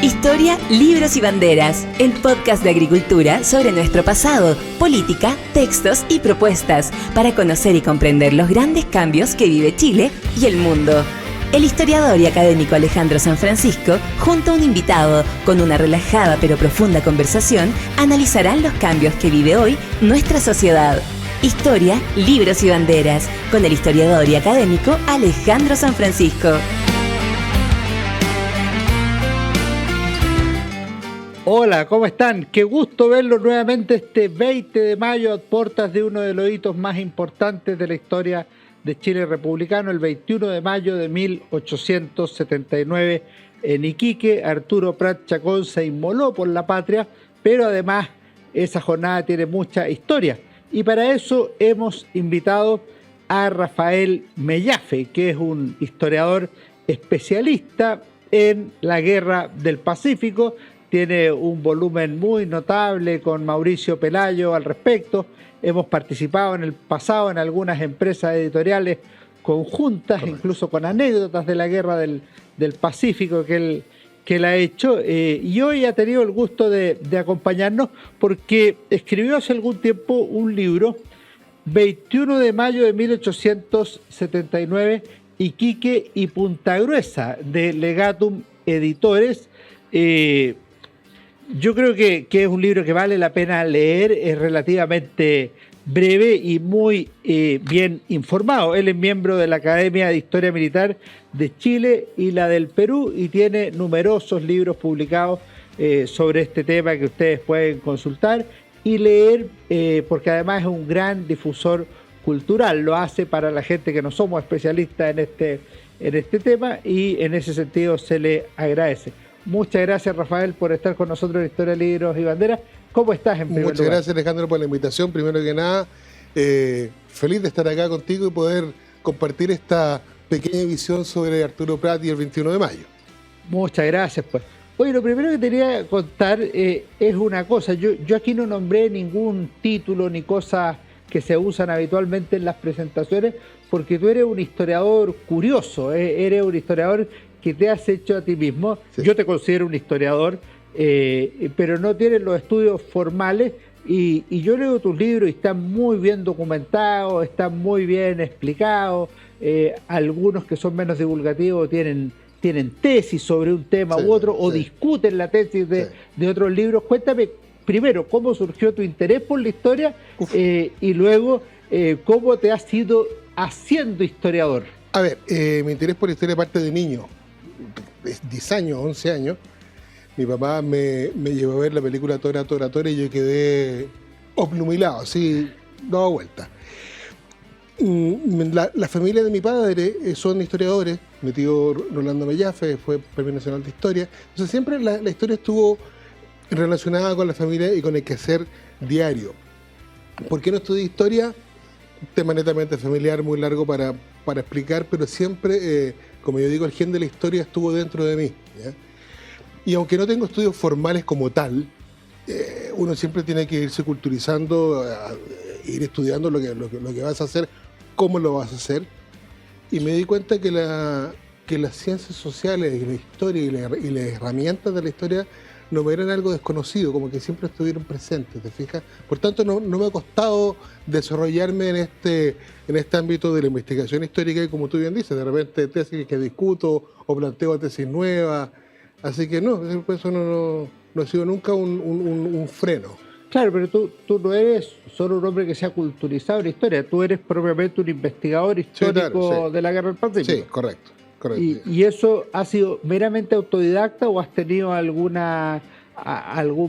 Historia, libros y banderas, el podcast de agricultura sobre nuestro pasado, política, textos y propuestas, para conocer y comprender los grandes cambios que vive Chile y el mundo. El historiador y académico Alejandro San Francisco, junto a un invitado, con una relajada pero profunda conversación, analizarán los cambios que vive hoy nuestra sociedad. Historia, libros y banderas, con el historiador y académico Alejandro San Francisco. Hola, ¿cómo están? Qué gusto verlos nuevamente este 20 de mayo a puertas de uno de los hitos más importantes de la historia de Chile republicano, el 21 de mayo de 1879 en Iquique. Arturo Prat Chacón se inmoló por la patria, pero además esa jornada tiene mucha historia. Y para eso hemos invitado a Rafael Mellafe, que es un historiador especialista en la Guerra del Pacífico. Tiene un volumen muy notable con Mauricio Pelayo al respecto. Hemos participado en el pasado en algunas empresas editoriales conjuntas, incluso con anécdotas de la Guerra del Pacífico que él ha hecho. Y hoy ha tenido el gusto de acompañarnos porque escribió hace algún tiempo un libro, 21 de mayo de 1879, Iquique y Punta Gruesa, de Legatum Editores. Yo creo que es un libro que vale la pena leer, es relativamente breve y muy bien informado. Él es miembro de la Academia de Historia Militar de Chile y la del Perú y tiene numerosos libros publicados sobre este tema que ustedes pueden consultar y leer, porque además es un gran difusor cultural. Lo hace para la gente que no somos especialistas en este tema y en ese sentido se le agradece. Muchas gracias, Rafael, por estar con nosotros en Historia, Libros y Banderas. ¿Cómo estás en primer lugar? Muchas gracias, Alejandro, por la invitación. Primero que nada, feliz de estar acá contigo y poder compartir esta pequeña visión sobre Arturo Prat y el 21 de mayo. Muchas gracias, pues. Oye, lo primero que te quería contar es una cosa. Yo aquí no nombré ningún título ni cosas que se usan habitualmente en las presentaciones, porque tú eres un historiador curioso, eres un historiador que te has hecho a ti mismo. Sí. Yo te considero un historiador, pero no tienes los estudios formales y yo leo tus libros y están muy bien documentados, están muy bien explicados. Algunos que son menos divulgativos tienen tesis sobre un tema u otro, o discuten la tesis de otros libros. Cuéntame primero cómo surgió tu interés por la historia y luego cómo te has ido haciendo historiador. A ver, mi interés por la historia parte de niño. 10 años, 11 años, mi papá me llevó a ver la película Tora, Tora, Tora y yo quedé obnubilado, así, dado vuelta. La familia de mi padre son historiadores. Mi tío Rolando Mellafe fue Premio Nacional de Historia. Entonces siempre la historia estuvo relacionada con la familia y con el quehacer diario. ¿Por qué no estudié historia? Un tema netamente familiar muy largo para explicar, pero siempre, como yo digo, el gen de la historia estuvo dentro de mí, ¿ya? Y aunque no tengo estudios formales como tal, uno siempre tiene que irse culturizando, ir estudiando lo que vas a hacer, cómo lo vas a hacer. Y me di cuenta que las ciencias sociales y la historia y las herramientas de la historia no me eran algo desconocido, como que siempre estuvieron presentes, ¿te fijas? Por tanto, no me ha costado desarrollarme en este ámbito de la investigación histórica y, como tú bien dices, de repente tesis que discuto o planteo tesis nuevas. Así que no, eso no ha sido nunca un freno. Claro, pero tú no eres solo un hombre que se ha culturizado en historia, tú eres propiamente un investigador histórico de la Guerra del Pacífico. Sí, correcto. ¿Y eso ha sido meramente autodidacta o has tenido algún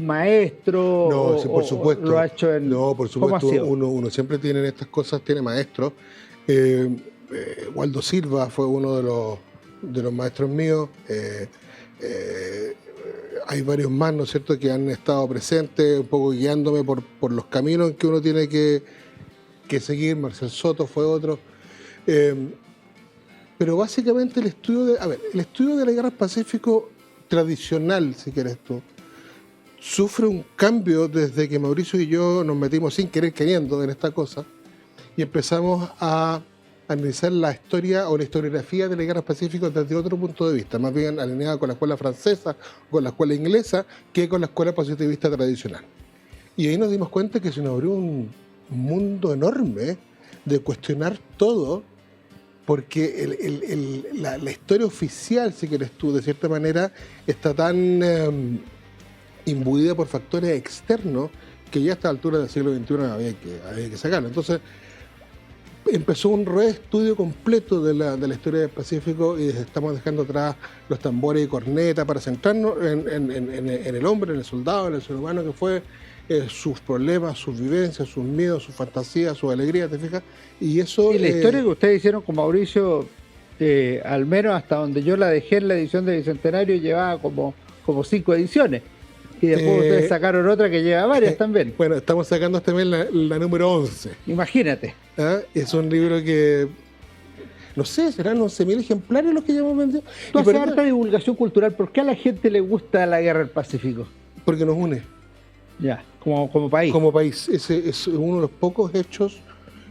maestro? No, sí, por supuesto. ¿Lo ha hecho No, por supuesto. Uno siempre tiene en estas cosas, tiene maestros. Waldo Silva fue uno de los maestros míos. Hay varios más, ¿no es cierto?, que han estado presentes, un poco guiándome por los caminos que uno tiene que seguir. Marcel Soto fue otro. Pero básicamente el estudio de la Guerra del Pacífico tradicional, si quieres tú, sufre un cambio desde que Mauricio y yo nos metimos sin querer queriendo en esta cosa y empezamos a analizar la historia o la historiografía de la Guerra del Pacífico desde otro punto de vista, más bien alineada con la escuela francesa, con la escuela inglesa, que con la escuela positivista tradicional. Y ahí nos dimos cuenta que se nos abrió un mundo enorme de cuestionar todo, porque la historia oficial, si quieres tú, de cierta manera, está tan imbuida por factores externos que ya a esta altura del siglo XXI había que sacarlo. Entonces, empezó un reestudio completo de la historia del Pacífico y estamos dejando atrás los tambores y cornetas para centrarnos en el hombre, en el soldado, en el ser humano que fue, sus problemas, sus vivencias, sus miedos, sus fantasías, sus alegrías, ¿te fijas? Y eso... Y la historia que ustedes hicieron con Mauricio, al menos hasta donde yo la dejé en la edición de Bicentenario, llevaba como 5 ediciones. Y después ustedes sacaron otra que lleva varias también. Bueno, estamos sacando esta vez la número 11. Imagínate. ¿Ah? Es un libro que, no sé, serán 11.000 ejemplares los que ya hemos vendido. Tú haces harta divulgación cultural. ¿Por qué a la gente le gusta la Guerra del Pacífico? Porque nos une. Ya, como país. Como país. Ese es uno de los pocos hechos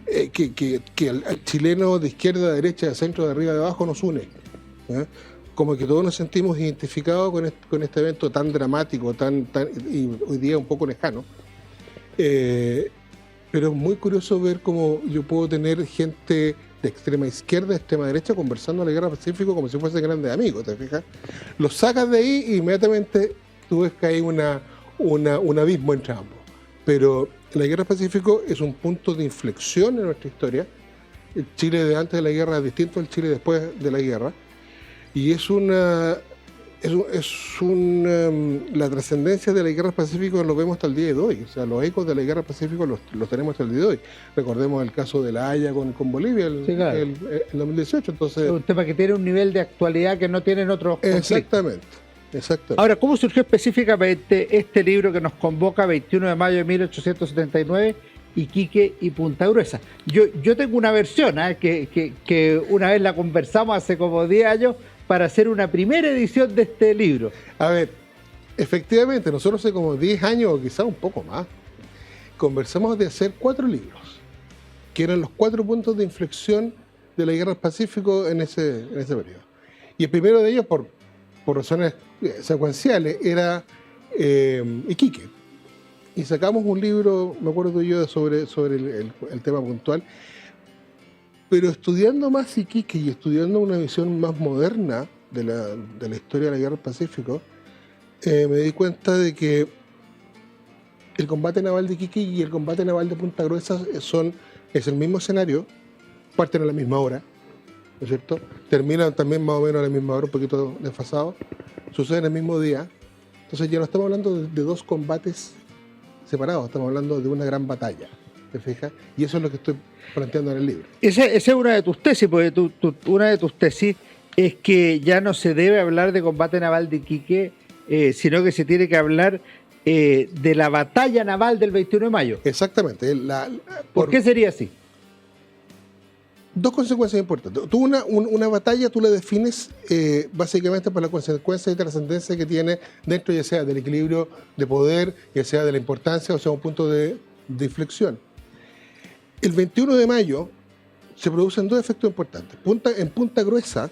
que al chileno de izquierda, de derecha, de centro, de arriba, de abajo nos une. ¿Ah? Como que todos nos sentimos identificados con este evento tan dramático, y hoy día un poco lejano. Pero es muy curioso ver cómo yo puedo tener gente de extrema izquierda, de extrema derecha, conversando en la Guerra del Pacífico como si fuesen grandes amigos, ¿te fijas? Los sacas de ahí y inmediatamente tú ves que hay un abismo entre ambos. Pero la Guerra del Pacífico es un punto de inflexión en nuestra historia. El Chile de antes de la guerra es distinto al Chile después de la guerra. Y la trascendencia de la Guerra del Pacífico lo vemos hasta el día de hoy. O sea, los ecos de la Guerra del Pacífico los tenemos hasta el día de hoy. Recordemos el caso de La Haya con Bolivia el 2018. Entonces, es un tema que tiene un nivel de actualidad que no tienen otros conflictos. Exactamente. Ahora, ¿cómo surgió específicamente este libro que nos convoca 21 de mayo de 1879, Iquique y Punta Gruesa? Yo tengo una versión que una vez la conversamos hace como 10 años para hacer una primera edición de este libro. A ver, efectivamente, nosotros hace como 10 años o quizás un poco más, conversamos de hacer 4 libros, que eran los 4 puntos de inflexión de la Guerra del Pacífico en ese periodo. Y el primero de ellos, por razones secuenciales, era Iquique. Y sacamos un libro, me acuerdo yo, sobre el tema puntual. Pero estudiando más Iquique y estudiando una visión más moderna de la historia de la Guerra del Pacífico, me di cuenta de que el combate naval de Iquique y el combate naval de Punta Gruesa es el mismo escenario, parten a la misma hora, ¿no es cierto? Terminan también más o menos a la misma hora, un poquito desfasados, suceden el mismo día. Entonces ya no estamos hablando de 2 combates separados, estamos hablando de una gran batalla, ¿te fijas? Y eso es lo que estoy planteando en el libro. Esa es una de tus tesis, porque una de tus tesis es que ya no se debe hablar de combate naval de Iquique, sino que se tiene que hablar de la batalla naval del 21 de mayo. Exactamente. ¿Por qué sería así? 2 consecuencias importantes. Tú una batalla tú la defines básicamente por la consecuencia y trascendencia que tiene dentro, ya sea del equilibrio de poder, ya sea de la importancia, o sea, un punto de inflexión. El 21 de mayo se producen 2 efectos importantes. En Punta Gruesa,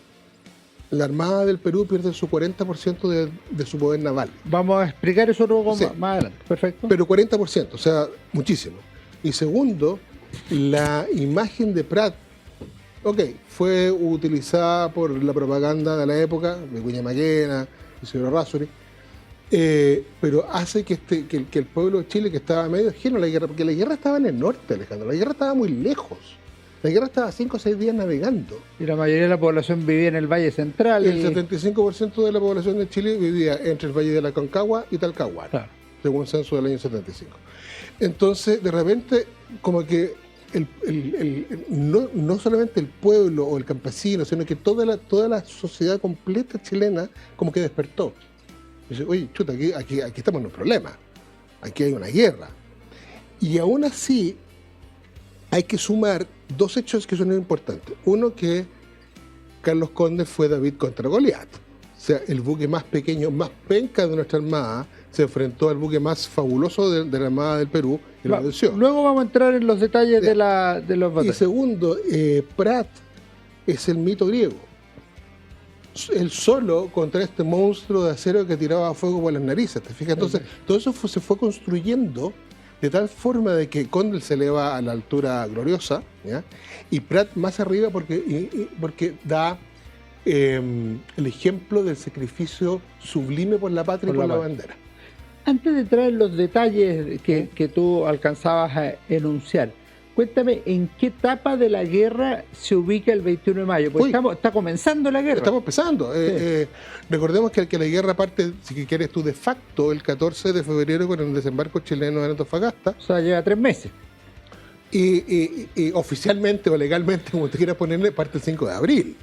la Armada del Perú pierde su 40% de su poder naval. Vamos a explicar eso luego Sí. más adelante. Perfecto. Pero 40%, o sea, muchísimo. Y segundo, la imagen de Prat, fue utilizada por la propaganda de la época, de Vicuña Maquena, Isidro Errázuriz, pero hace que el pueblo de Chile, que estaba medio ajeno a la guerra, porque la guerra estaba en el norte, Alejandro, la guerra estaba muy lejos. La guerra estaba 5 o 6 días navegando. Y la mayoría de la población vivía en el Valle Central. El 75% de la población de Chile vivía entre el Valle de la Aconcagua y Talcahuano, Claro. según el censo del año 75. Entonces, de repente, como que no solamente el pueblo o el campesino, sino que toda la sociedad completa chilena como que despertó. Dice, oye, chuta, aquí estamos en un problema, aquí hay una guerra. Y aún así hay que sumar 2 hechos que son importantes. Uno, que Carlos Conde fue David contra Goliat. O sea, el buque más pequeño, más penca de nuestra armada, se enfrentó al buque más fabuloso de la Armada del Perú y lo venció. Luego vamos a entrar en los detalles de los Y batallas. segundo, Prat es el mito griego. Él solo contra este monstruo de acero que tiraba fuego por las narices, ¿te fijas? Entonces, todo eso se fue construyendo de tal forma de que Condell se eleva a la altura gloriosa, ¿ya? Y Prat más arriba porque da el ejemplo del sacrificio sublime por la patria y por la bandera. Antes de entrar en los detalles que tú alcanzabas a enunciar, cuéntame en qué etapa de la guerra se ubica el 21 de mayo, porque está comenzando la guerra. Estamos empezando. Sí. Recordemos que la guerra parte, si quieres tú, de facto, el 14 de febrero con el desembarco chileno en Antofagasta. O sea, lleva 3 meses. Y oficialmente o legalmente, como te quieras ponerle, parte el 5 de abril,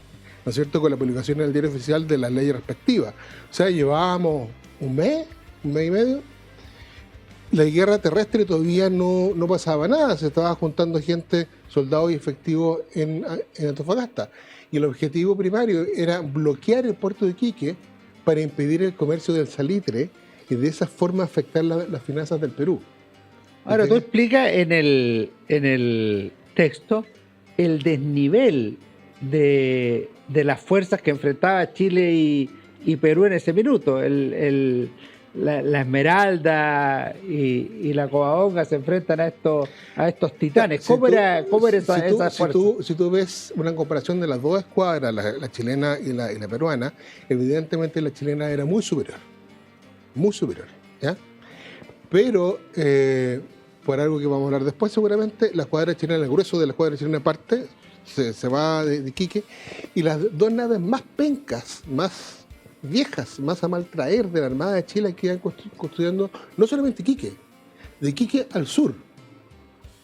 ¿no es cierto?, con la publicación en el diario oficial de las leyes respectivas. O sea, llevábamos un mes y medio. La guerra terrestre todavía no pasaba nada, se estaba juntando gente, soldados y efectivos en Antofagasta. Y el objetivo primario era bloquear el puerto de Iquique para impedir el comercio del salitre y de esa forma afectar las finanzas del Perú. Ahora, tú explicas en el texto el desnivel de las fuerzas que enfrentaba Chile y Perú en ese minuto. La Esmeralda y la Covadonga se enfrentan a estos titanes. ¿Cómo era esa fuerza? Si tú ves una comparación de las dos escuadras, la chilena y la peruana, evidentemente la chilena era muy superior, ¿ya? Pero por algo que vamos a hablar después seguramente, la escuadra chilena, el grueso de la escuadra chilena parte, se va de Iquique, y las dos naves más pencas, más viejas, más a mal traer de la Armada de Chile que iban construyendo no solamente Iquique, de Iquique al sur.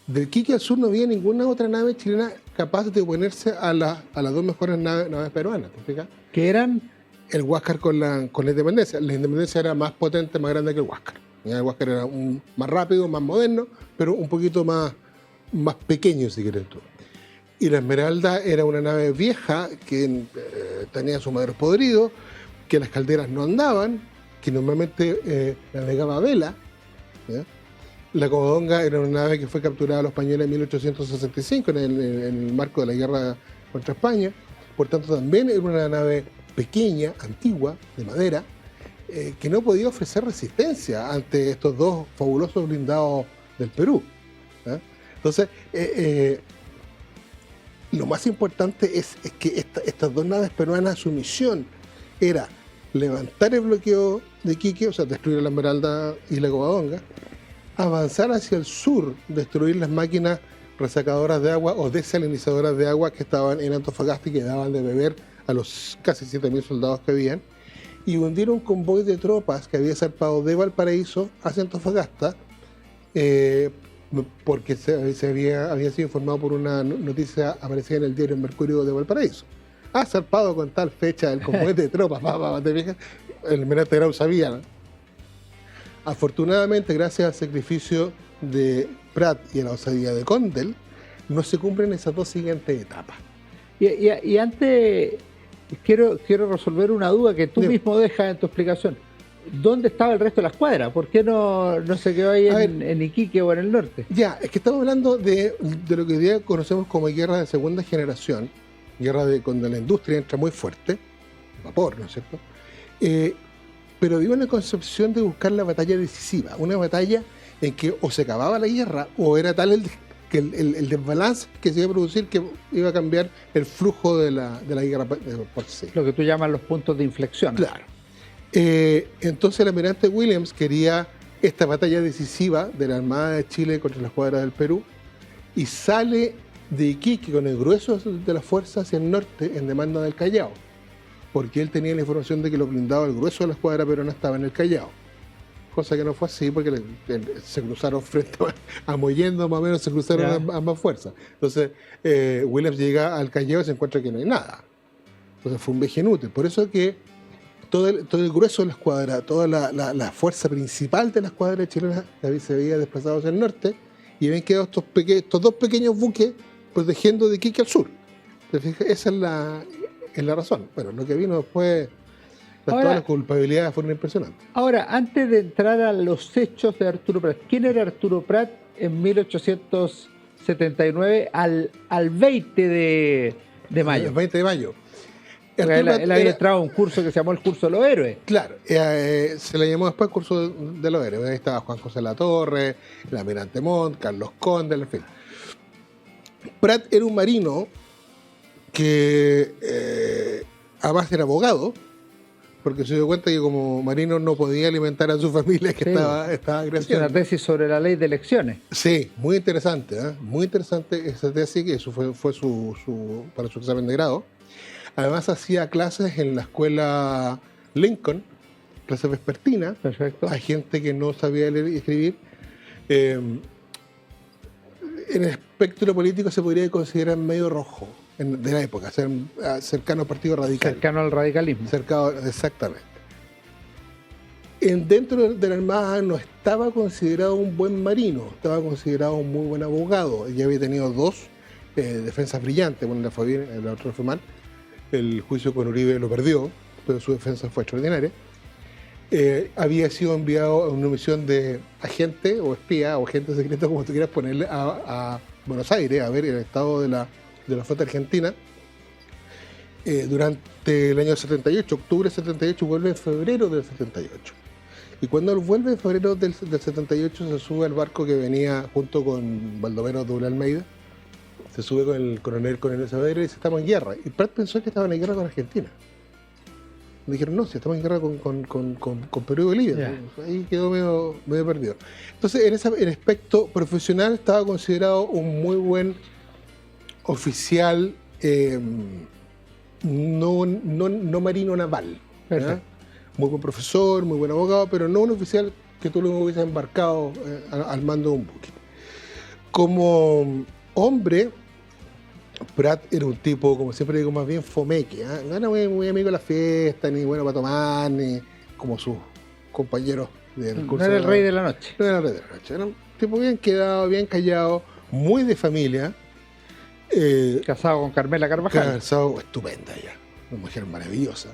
De Iquique al sur no había ninguna otra nave chilena capaz de oponerse a las dos mejores naves peruanas, ¿te fijas? ¿Qué eran? El Huáscar con la Independencia. La Independencia era más potente, más grande que el Huáscar. El Huáscar era más rápido, más moderno, pero un poquito más pequeño, si quieres tú. Y la Esmeralda era una nave vieja que tenía sus maderos podridos, que las calderas no andaban, que normalmente navegaba a vela, ¿ya? La Covadonga era una nave que fue capturada a los españoles en 1865 en el marco de la guerra contra España. Por tanto, también era una nave pequeña, antigua, de madera, que no podía ofrecer resistencia ante estos dos fabulosos blindados del Perú, ¿ya? Entonces, lo más importante es que estas dos naves peruanas, su misión era levantar el bloqueo de Iquique, o sea, destruir la Esmeralda y la Covadonga, avanzar hacia el sur, destruir las máquinas resacadoras de agua o desalinizadoras de agua que estaban en Antofagasta y que daban de beber a los casi 7.000 soldados que habían, y hundir un convoy de tropas que había zarpado de Valparaíso hacia Antofagasta, porque había sido informado por una noticia aparecida en el diario Mercurio de Valparaíso. Ha zarpado con tal fecha el convoy de tropas, ¿te fijas? El almirante Grau sabía, ¿no? Afortunadamente, gracias al sacrificio de Prat y a la osadía de Condell, no se cumplen esas dos siguientes etapas. Y antes quiero resolver una duda que tú mismo dejas en tu explicación. ¿Dónde estaba el resto de la escuadra? ¿Por qué no se quedó ahí en Iquique o en el norte? Ya, es que estamos hablando de lo que hoy día conocemos como guerra de segunda generación, guerra cuando la industria entra muy fuerte, vapor, ¿no es cierto? Pero digo en la concepción de buscar la batalla decisiva, una batalla en que o se acababa la guerra o era tal el desbalance que se iba a producir que iba a cambiar el flujo de la guerra por sí. Lo que tú llamas los puntos de inflexión. Claro. Entonces el almirante Williams quería esta batalla decisiva de la Armada de Chile contra la escuadra del Perú y sale de Iquique con el grueso de las fuerzas hacia el norte en demanda del Callao, porque él tenía la información de que los blindados, el grueso de la escuadra peruana estaba en el Callao, cosa que no fue así porque se cruzaron frente a Mollendo, más o menos se cruzaron ambas fuerzas. Entonces Williams llega al Callao y se encuentra que no hay nada. Entonces fue un viaje inútil. Por eso que todo el grueso de la escuadra, toda la fuerza principal de la escuadra chilena se veía desplazado hacia el norte y habían quedado estos dos pequeños buques protegiendo de Iquique al sur. ¿Te fijas? Esa es la razón. Bueno, lo que vino después Todas las culpabilidades fueron impresionantes. Ahora, antes de entrar a los hechos de Arturo Prat, ¿quién era Arturo Prat en 1879 al 20 de mayo? El 20 de mayo. Él había entrado a un curso que se llamó el curso de los héroes. Claro, se le llamó después curso de los héroes. Ahí estaba Juan José Latorre, el almirante Montt, Carlos Conde, en fin. Prat era un marino que además era abogado, porque se dio cuenta que como marino no podía alimentar a su familia que estaba creciendo. Es una tesis sobre la ley de elecciones. Sí, muy interesante, muy interesante esa tesis, que eso fue para su examen de grado. Además hacía clases en la escuela Lincoln, clases vespertinas. Perfecto. A gente que no sabía leer y escribir. En el espectro político se podría considerar medio rojo de la época, cercano al Partido Radical. Cercano al radicalismo. Exactamente. Dentro de la Armada no estaba considerado un buen marino, estaba considerado un muy buen abogado. Ya había tenido 2 defensas brillantes, una le fue bien, la otra fue mal. El juicio con Uribe lo perdió, pero su defensa fue extraordinaria. Había sido enviado a una misión de agente o espía o agente secreto, como tú quieras ponerle, a Buenos Aires, a ver el estado de la flota argentina. Durante el año 78, octubre del 78, vuelve en febrero del 78. Y cuando él vuelve en febrero del 78, se sube al barco que venía junto con Baldomero Doble Almeida. Se sube con el coronel Saavedra y dice: estamos en guerra. Y Prat pensó que estaban en guerra con Argentina. Me dijeron: no, si estamos en guerra con Perú y Bolivia. Yeah. Ahí quedó medio perdido. Entonces, en aspecto profesional, estaba considerado un muy buen oficial, no marino naval. Muy buen profesor, muy buen abogado, pero no un oficial que tú lo hubieses embarcado al mando de un buque. Como hombre, Prat era un tipo, como siempre digo, más bien fomeque. No era muy amigo de la fiesta, ni bueno para tomar, ni como sus compañeros del curso. No era el rey de la noche. No era el rey de la noche. Era un tipo bien quedado, bien callado, muy de familia. Casado con Carmela Carvajal. Casado, estupenda ella, una mujer maravillosa.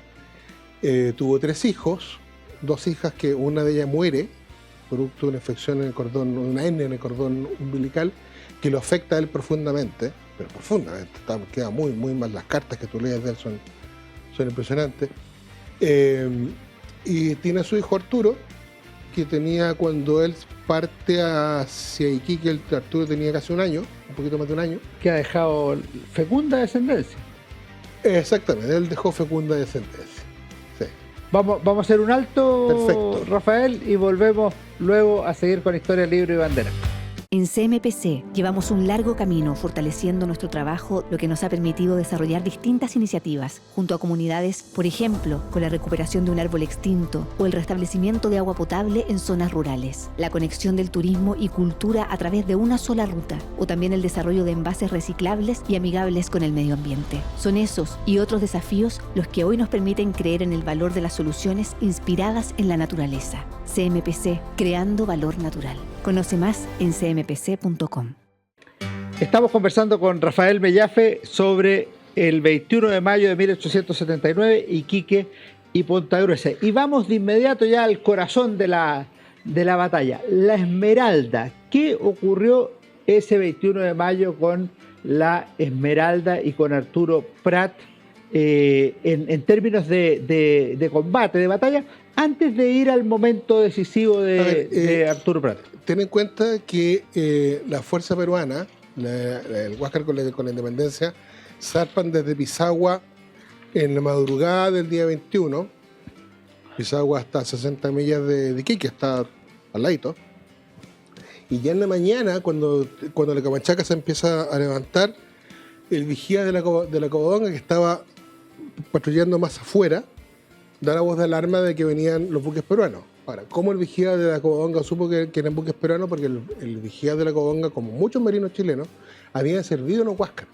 Tuvo 3 hijos, 2 hijas que una de ellas muere producto de una infección en el cordón, una hernia en el cordón umbilical que lo afecta a él profundamente, pero profundamente, queda muy mal. Las cartas que tú lees de él son impresionantes. Y tiene a su hijo Arturo, que tenía, cuando él parte hacia Iquique, Arturo tenía casi un año, un poquito más de un año. Que ha dejado fecunda descendencia. Exactamente, él dejó fecunda descendencia. Sí. Vamos a hacer un alto, Perfecto. Rafael, y volvemos luego a seguir con Historia, Libro y Bandera. En CMPC llevamos un largo camino fortaleciendo nuestro trabajo, lo que nos ha permitido desarrollar distintas iniciativas junto a comunidades, por ejemplo, con la recuperación de un árbol extinto o el restablecimiento de agua potable en zonas rurales, la conexión del turismo y cultura a través de una sola ruta, o también el desarrollo de envases reciclables y amigables con el medio ambiente. Son esos y otros desafíos los que hoy nos permiten creer en el valor de las soluciones inspiradas en la naturaleza. CMPC, creando valor natural. Conoce más en cmpc.com. Estamos conversando con Rafael Mellafe sobre el 21 de mayo de 1879, Iquique y Punta Gruesa. Y vamos de inmediato ya al corazón de la batalla, la Esmeralda. ¿Qué ocurrió ese 21 de mayo con la Esmeralda y con Arturo Prat en términos de combate, de batalla, antes de ir al momento decisivo de Arturo Prat? Ten en cuenta que la fuerza peruana, el Huáscar con la independencia, zarpan desde Pisagua en la madrugada del día 21. Pisagua está a 60 millas de Iquique, está al ladito. Y ya en la mañana, cuando la Camanchaca se empieza a levantar, el vigía de la Covadonga, que estaba patrullando más afuera, da la voz de alarma de que venían los buques peruanos. Ahora, ¿cómo el vigía de la Covadonga supo que eran buques peruanos? Porque el vigía de la Covadonga, como muchos marinos chilenos, habían servido en Huáscar.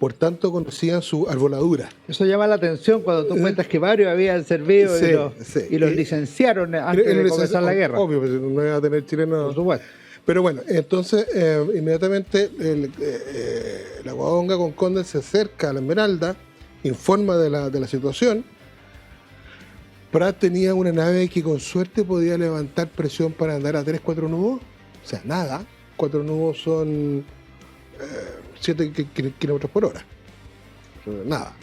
Por tanto, conocían su arboladura. Eso llama la atención cuando tú cuentas que varios habían servido y los licenciaron antes de comenzar la guerra. Obvio, pero no iba a tener chilenos. Por supuesto. Pero bueno, entonces inmediatamente la Covadonga con Conde se acerca a la Esmeralda, informa de la situación. Prat tenía una nave que con suerte podía levantar presión para andar a 3-4 nudos. O sea, nada. 4 nudos son 7 kilómetros por hora. Nada.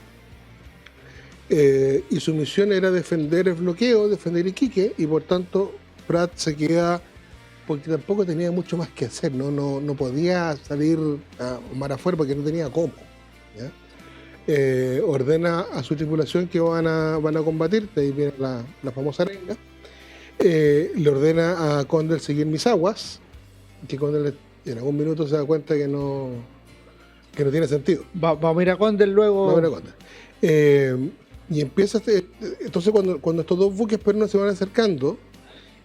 Y su misión era defender el bloqueo, defender Iquique, y por tanto Prat se queda, porque tampoco tenía mucho más que hacer, no podía salir a mar afuera porque no tenía cómo. ¿Ya? Ordena a su tripulación que van a combatir, de ahí viene la famosa arenga. Le ordena a Condell seguir mis aguas, que Condell en algún minuto se da cuenta que no tiene sentido. Vamos a ir a Condell luego. Vamos a ir a Condell. Y empieza, entonces cuando estos dos buques peruanos se van acercando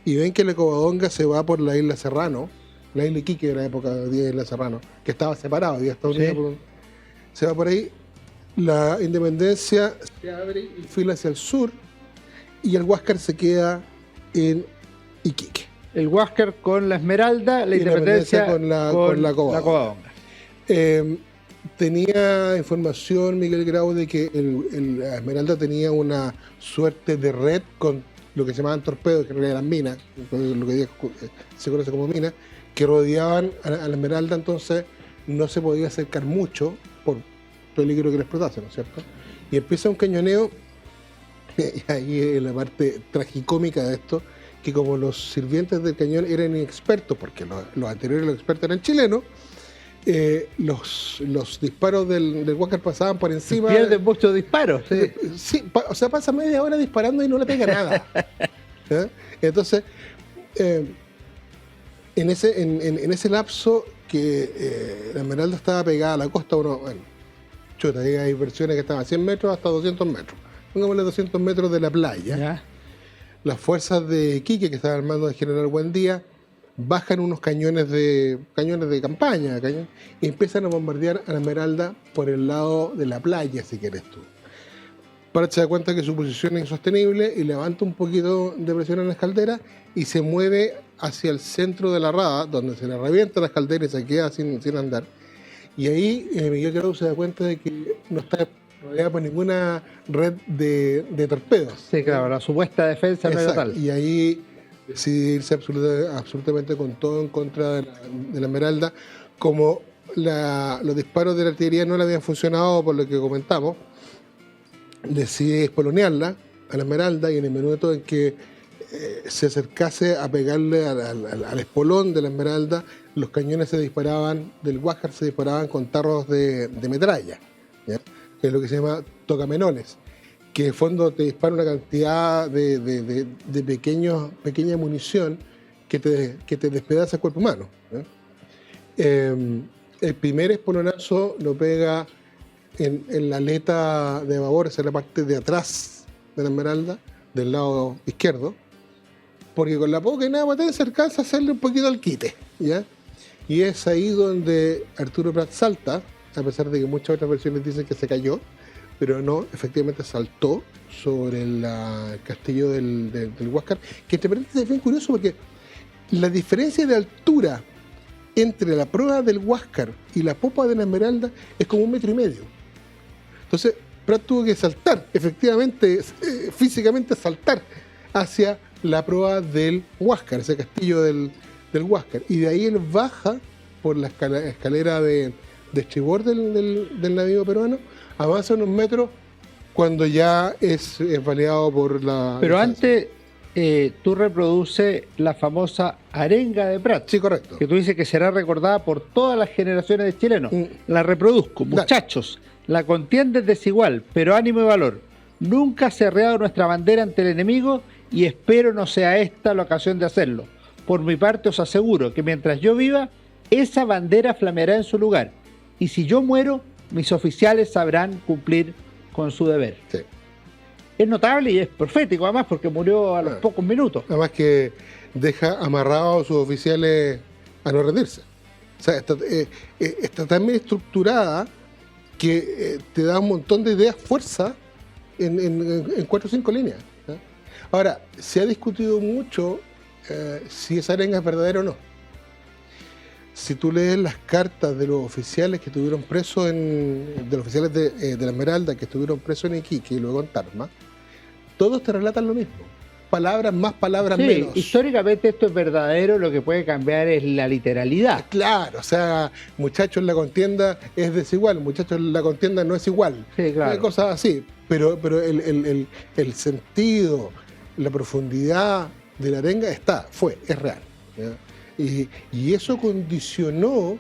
y ven que la Covadonga se va por la isla Serrano, la isla Iquique de la época de Isla Serrano, que estaba separado, y Estados Unidos se va por ahí, la Independencia se abre y fila hacia el sur, y el Huáscar se queda en Iquique. El Huáscar con la Esmeralda, la Independencia con la Covadonga. Tenía información Miguel Grau de que la Esmeralda tenía una suerte de red con lo que se llamaban torpedos, que en realidad eran minas, lo que se conoce como minas, que rodeaban a la Esmeralda, entonces no se podía acercar mucho por peligro que la explotase, ¿no es cierto? Y empieza un cañoneo, y ahí es la parte tragicómica de esto, que como los sirvientes del cañón eran inexpertos, porque los anteriores los expertos eran chilenos, los disparos del Huáscar pasaban por encima. Pierden muchos disparos. Sí, o sea, pasa media hora disparando y no le pega nada. Entonces, en ese lapso que la Esmeralda estaba pegada a la costa, hay versiones que estaban a 100 metros hasta 200 metros. Pongámosle 200 metros de la playa. ¿Ya? Las fuerzas de Iquique, que estaban al mando del general Buendía, bajan unos cañones de campaña y empiezan a bombardear a la Esmeralda por el lado de la playa, si quieres tú. Prat se da cuenta que su posición es insostenible y levanta un poquito de presión en las calderas y se mueve hacia el centro de la rada, donde se le revienta las calderas y se queda sin andar. Y ahí Miguel Grau se da cuenta de que no está rodeada por ninguna red de torpedos. Sí, claro, la supuesta defensa no era tal. Y ahí decide irse absolutamente con todo en contra de la Esmeralda. Como los disparos de la artillería no le habían funcionado, por lo que comentamos, decide espolonearla a la Esmeralda, y en el minuto en que se acercase a pegarle al espolón de la Esmeralda, los cañones del Huáscar se disparaban con tarros de metralla, ¿ya? Que es lo que se llama tocamenoles, que en el fondo te dispara una cantidad de pequeña munición que te despedaza el cuerpo humano, ¿eh? El primer espolonazo lo pega en la aleta de babor, esa es la parte de atrás de la Esmeralda, del lado izquierdo, porque con la poca y nada potencia alcanza a hacerle un poquito al quite, ¿ya? Y es ahí donde Arturo Prat salta, a pesar de que muchas otras versiones dicen que se cayó, pero no, efectivamente saltó sobre el castillo del Huáscar, que entre paréntesis es bien curioso porque la diferencia de altura entre la proa del Huáscar y la popa de la Esmeralda es como 1,5 metros. Entonces, Prat tuvo que saltar, efectivamente, físicamente saltar hacia la proa del Huáscar, ese castillo del Huáscar, y de ahí él baja por la escalera de estribor del navío peruano, avanza unos metros cuando ya es baleado por la... Pero antes tú reproduces la famosa arenga de Prat. Sí, correcto. Que tú dices que será recordada por todas las generaciones de chilenos. La reproduzco. Muchachos, la contienda es desigual, pero ánimo y valor. Nunca se ha arreado nuestra bandera ante el enemigo y espero no sea esta la ocasión de hacerlo. Por mi parte os aseguro que mientras yo viva, esa bandera flameará en su lugar. Y si yo muero, mis oficiales sabrán cumplir con su deber. Sí. Es notable y es profético, además, porque murió a los pocos minutos. Además que deja amarrados a sus oficiales a no rendirse. O sea, está tan bien estructurada que te da un montón de ideas fuerza en 4 o 5 líneas, ¿no? Ahora, se ha discutido mucho si esa arenga es verdadera o no. Si tú lees las cartas de los oficiales que estuvieron presos de los oficiales de la Esmeralda que estuvieron presos en Iquique y luego en Tarma, todos te relatan lo mismo. Palabras más, palabras Sí, menos. históricamente esto es verdadero, lo que puede cambiar es la literalidad. Claro, o sea, muchachos, la contienda es desigual, muchachos, la contienda no es igual. Sí, claro. Cosas así. Pero el sentido, la profundidad de la arenga es real. ¿Ya? Y eso condicionó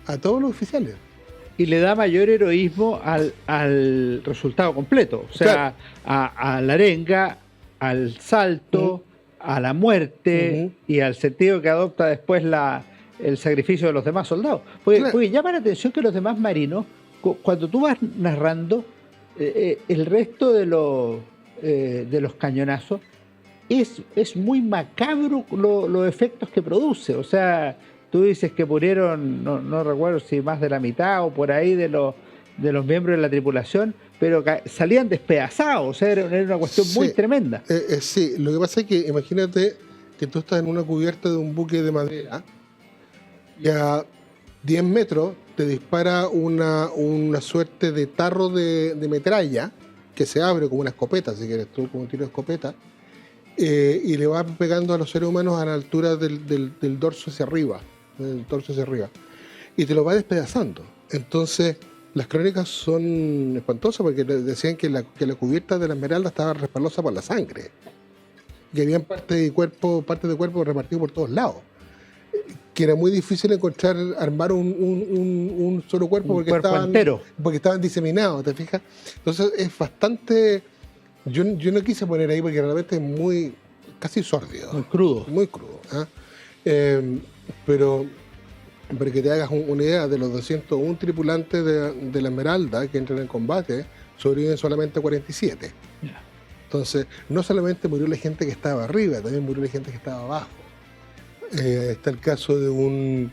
a todos los oficiales. Y le da mayor heroísmo al resultado completo. O sea, a la arenga, al salto, a la muerte y al sentido que adopta después el sacrificio de los demás soldados. Porque llama la atención que los demás marinos, cuando tú vas narrando, el resto de los cañonazos, es muy macabro los efectos que produce. O sea, tú dices que murieron, no recuerdo si más de la mitad o por ahí de los miembros de la tripulación, pero salían despedazados. O sea, era una cuestión muy tremenda. Sí, lo que pasa es que imagínate que tú estás en una cubierta de un buque de madera y a 10 metros te dispara una suerte de tarro de metralla que se abre como una escopeta, si quieres tú, como un tiro de escopeta, y le va pegando a los seres humanos a la altura del dorso hacia arriba, y te lo va despedazando. Entonces, las crónicas son espantosas porque decían que la cubierta de la Esmeralda estaba resbalosa por la sangre, que habían partes de cuerpo repartidas por todos lados, que era muy difícil armar un solo cuerpo porque estaban diseminados, ¿te fijas? Entonces es bastante... Yo no quise poner ahí porque realmente es muy... casi sórdido. Muy crudo. Muy crudo. Pero para que te hagas una idea, de los 201 tripulantes de la Esmeralda que entran en combate, sobreviven solamente 47. Yeah. Entonces, no solamente murió la gente que estaba arriba, también murió la gente que estaba abajo. Está el caso de un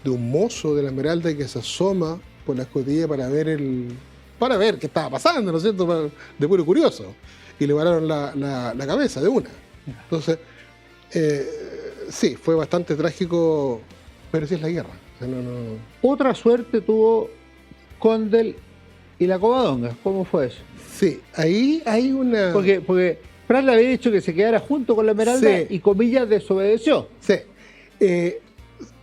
mozo de la Esmeralda que se asoma por la escotilla para ver qué estaba pasando, ¿no es cierto? De puro curioso. Y le pararon la cabeza de una. Entonces, sí, fue bastante trágico, pero sí es la guerra. O sea, Otra suerte tuvo Condell y la Covadonga. ¿Cómo fue eso? Sí, ahí hay una... Porque Prat le había dicho que se quedara junto con la Esmeralda y Comillas desobedeció. Sí.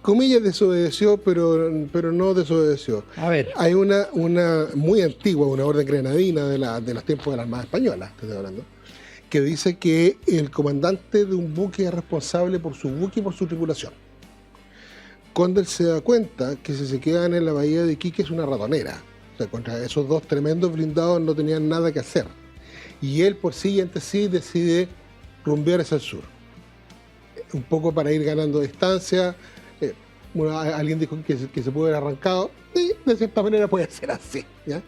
Comillas desobedeció, pero no desobedeció. A ver. Hay una muy antigua, una orden grenadina de los tiempos de la Armada Española, te estoy hablando, que dice que el comandante de un buque es responsable por su buque y por su tripulación. Condell se da cuenta que si se quedan en la bahía de Iquique es una ratonera. O sea, contra esos dos tremendos blindados no tenían nada que hacer. Y él por sí y ante sí decide rumbear hacia el sur. Un poco para ir ganando distancia. Alguien dijo que se puede haber arrancado. Y de cierta manera puede ser así, ¿ya?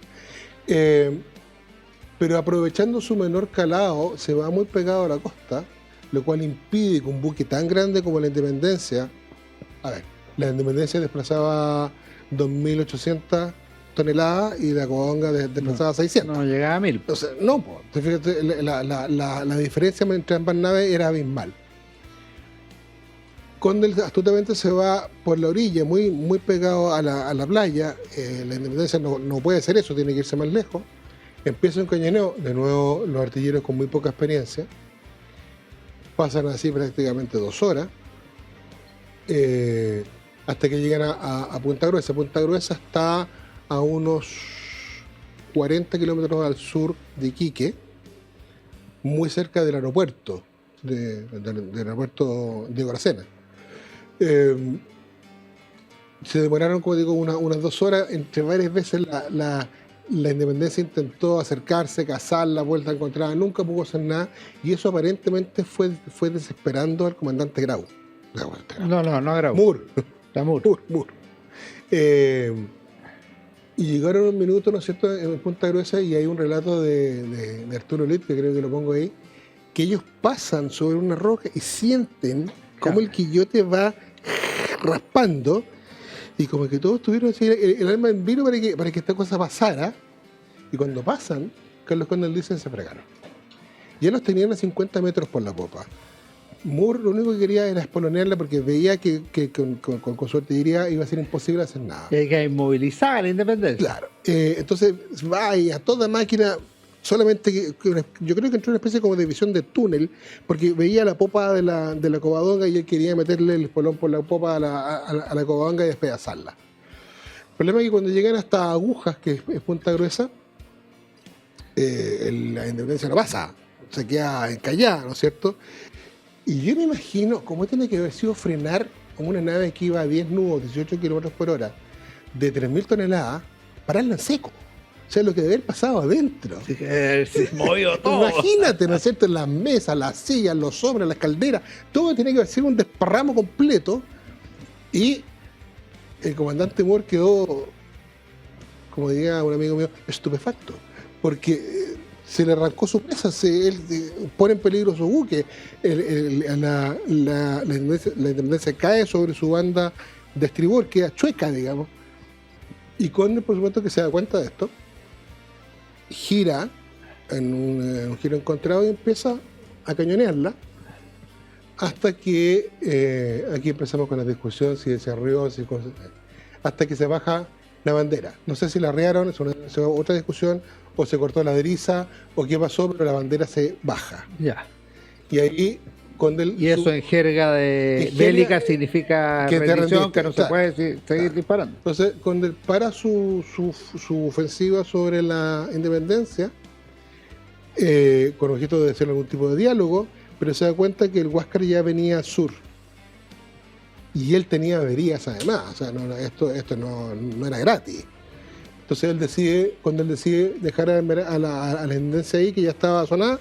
Pero aprovechando su menor calado, se va muy pegado a la costa, lo cual impide que un buque tan grande como la Independencia... A ver, la Independencia desplazaba 2.800 toneladas y la Covadonga desplazaba 600. No llegaba a 1.000. Entonces, no, pues, fíjate, la diferencia entre ambas naves era abismal. Condell astutamente se va por la orilla, muy, muy pegado a la playa. La Independencia no puede hacer eso, tiene que irse más lejos. Empieza un cañoneo, de nuevo los artilleros con muy poca experiencia. Pasan así prácticamente 2 horas. Hasta que llegan a Punta Gruesa. Punta Gruesa está a unos 40 kilómetros al sur de Iquique, muy cerca del aeropuerto, del aeropuerto de Aracena. Se demoraron, como digo, unas 2 horas. Entre varias veces la Independencia intentó acercarse, cazarla, vuelta a encontrar, nunca pudo hacer nada, y eso aparentemente fue desesperando al comandante Grau. No Grau. Moore. Moore. Y llegaron un minuto, ¿no es cierto?, en Punta Gruesa, y hay un relato de Arturo Litt, que creo que lo pongo ahí, que ellos pasan sobre una roca y sienten como el quillote va raspando, y como que todos tuvieron así el alma en vilo para que esta cosa pasara, y cuando pasan, Carlos Condell dice, se fregaron. Ya los tenían a 50 metros por la popa. Moore lo único que quería era espolonearla porque veía que con su artillería iba a ser imposible hacer nada. Hay que inmovilizar a la Independencia. Claro. Entonces va y a toda máquina solamente yo creo que entró en una especie como de visión de túnel, porque veía la popa de la Covadonga y él quería meterle el espolón por la popa a la Covadonga y despedazarla. El problema es que cuando llegan hasta Agujas, que es Punta Gruesa, la independencia no pasa, se queda encallada, ¿no es cierto? Y yo me imagino cómo tiene que haber sido frenar una nave que iba a 10 nudos, 18 kilómetros por hora, de 3.000 toneladas, pararla en seco. O sea, lo que debe haber pasado adentro. Sí, se movió todo. Imagínate, ¿no es cierto? Las mesas, las sillas, los sobres, las calderas, todo tiene que haber sido un desparramo completo. Y el comandante Moore quedó, como diría un amigo mío, estupefacto. Porque se le arrancó su presa, él pone en peligro su buque. La independencia cae sobre su banda de estribor, queda chueca, digamos. Y Conde, por supuesto, que se da cuenta de esto, gira en un giro encontrado y empieza a cañonearla hasta que aquí empezamos con la discusión si se arrió, hasta que se baja la bandera. No sé si la arriaron, es otra discusión, o se cortó la deriza, o qué pasó, pero la bandera se baja. Ya. Y ahí y eso en jerga de bélica significa que rendición, que no se puede seguir disparando. Entonces, cuando él para su ofensiva sobre la independencia, con objeto de hacer algún tipo de diálogo, pero se da cuenta que el Huáscar ya venía al sur. Y él tenía averías además, o sea, esto no era gratis. Entonces cuando él decide dejar a la independencia ahí, que ya estaba sonada,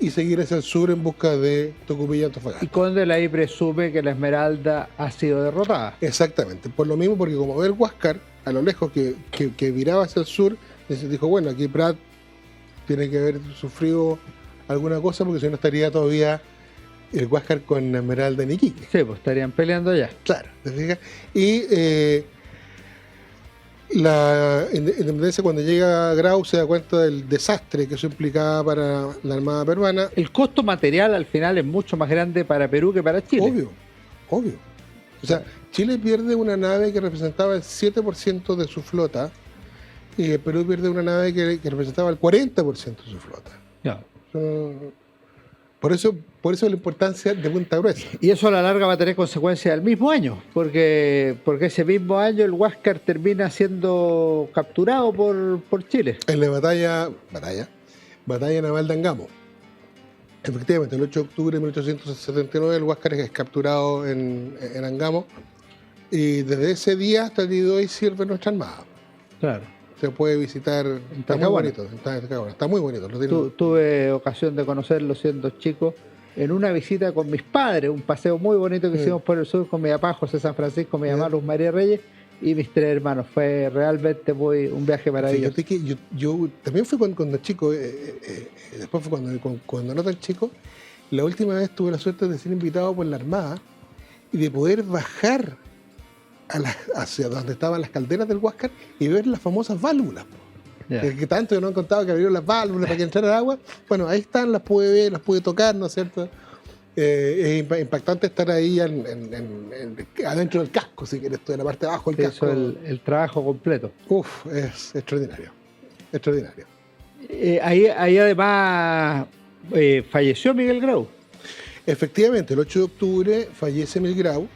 y seguir hacia el sur en busca de Tocopilla y Antofagasta. Y Condel ahí presume que la Esmeralda ha sido derrotada. Exactamente, por lo mismo, porque como ve el Huáscar a lo lejos que viraba hacia el sur, dijo, bueno, aquí Prat tiene que haber sufrido alguna cosa, porque si no estaría todavía el Huáscar con la Esmeralda en Iquique. Sí, pues estarían peleando ya. Claro, ¿te fijas? Y la independencia, cuando llega a Grau, se da cuenta del desastre que eso implicaba para la Armada peruana. El costo material al final es mucho más grande para Perú que para Chile. Obvio. O sea, Chile pierde una nave que representaba el 7% de su flota y Perú pierde una nave que representaba el 40% de su flota. Ya. Por eso la importancia de Punta Gruesa. Y eso a la larga va a tener consecuencias el mismo año, porque ese mismo año el Huáscar termina siendo capturado por Chile. En la batalla naval de Angamo. Efectivamente, el 8 de octubre de 1879 el Huáscar es capturado en Angamo y desde ese día hasta el día de hoy sirve nuestra armada. Claro. Se puede visitar, está muy bonito. Está muy bonito. Tuve ocasión de conocerlo siendo chico en una visita con mis padres, un paseo muy bonito que hicimos por el sur con mi papá José San Francisco, mi mamá Luz María Reyes y mis 3 hermanos. Fue realmente un viaje maravilloso. Fíjate que yo también fui cuando chico, después fue cuando no tan chico. La última vez tuve la suerte de ser invitado por la Armada y de poder bajar hacia donde estaban las calderas del Huáscar y ver las famosas válvulas. Que tanto yo no he contado que abrieron las válvulas para que entrara agua. Bueno, ahí están, las pude ver, las pude tocar, ¿no es cierto? Es impactante estar ahí adentro del casco, si quieres, en la parte de abajo del casco. Eso el trabajo completo. Es extraordinario. Extraordinario. Ahí además falleció Miguel Grau. Efectivamente, el 8 de octubre fallece Miguel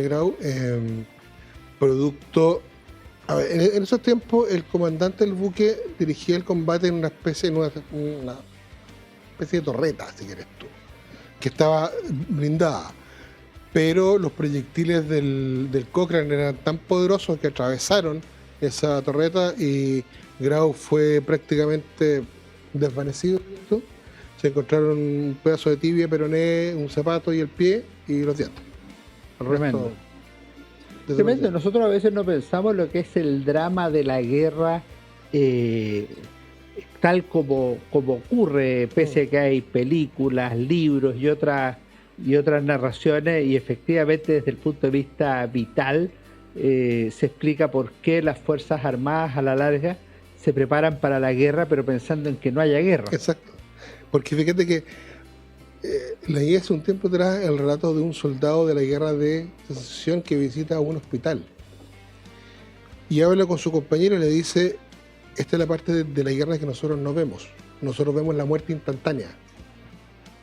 Grau. Producto. A ver, en esos tiempos el comandante del buque dirigía el combate en una especie de torreta, si quieres tú, que estaba blindada. Pero los proyectiles del Cochrane eran tan poderosos que atravesaron esa torreta y Grau fue prácticamente desvanecido. ¿No? Se encontraron un pedazo de tibia, peroné, un zapato y el pie y los dientes. Tremendo. Nosotros a veces no pensamos lo que es el drama de la guerra tal como ocurre, pese a que hay películas, libros y otras narraciones, y efectivamente desde el punto de vista vital se explica por qué las Fuerzas Armadas a la larga se preparan para la guerra, pero pensando en que no haya guerra. Exacto, porque fíjate que leí hace un tiempo atrás el relato de un soldado de la guerra de Secesión que visita un hospital y habla con su compañero y le dice: esta es la parte de la guerra que nosotros no vemos, Nosotros vemos la muerte instantánea.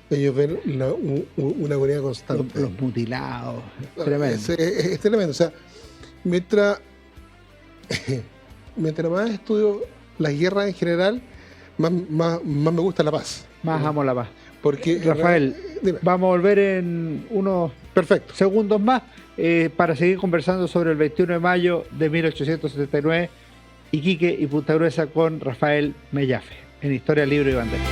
Ellos ven una agonía constante. Los mutilados. Tremendo. Es tremendo. O sea, mientras más estudio las guerras en general, más me gusta la paz. Más amo la paz. Porque, Rafael, dime. vamos a volver en unos Perfecto. segundos más para seguir conversando sobre el 21 de mayo de 1879, Iquique y Punta Gruesa con Rafael Mellafe, en Historia, Libro y Bandera.